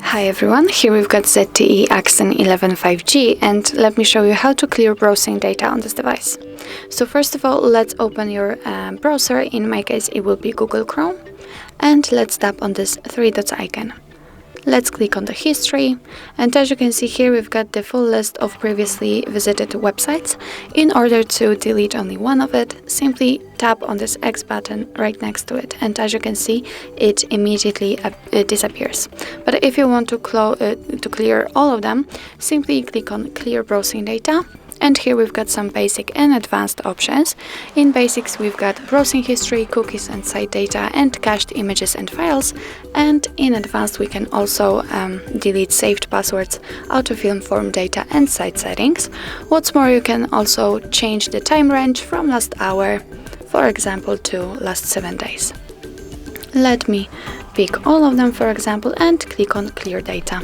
Hi everyone, here we've got ZTE Axon 11 5G, and let me show you how to clear browsing data on this device. So first of all, let's open your browser. In my case it will be Google Chrome, and let's tap on this three dots icon. Let's click on the history, and as you can see here we've got the full list of previously visited websites. In order to delete only one of it, simply tap on this X button right next to it, and as you can see it immediately disappears. But if you want to clear all of them, simply click on clear browsing data. And here we've got some basic and advanced options. In basics we've got browsing history, cookies and site data, and cached images and files. And in advanced we can also delete saved passwords, autofill form data and site settings. What's more, you can also change the time range from last hour, for example, to last 7 days. Let me pick all of them, for example, and click on clear data.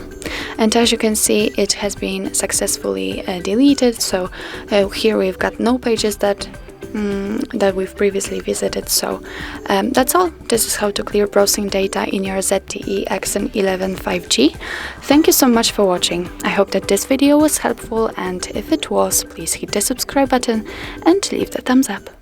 And as you can see, it has been successfully deleted. So here we've got no pages that we've previously visited. So that's all. This is how to clear browsing data in your ZTE Axon 11 5G. Thank you so much for watching. I hope that this video was helpful, and if it was, please hit the subscribe button and leave the thumbs up.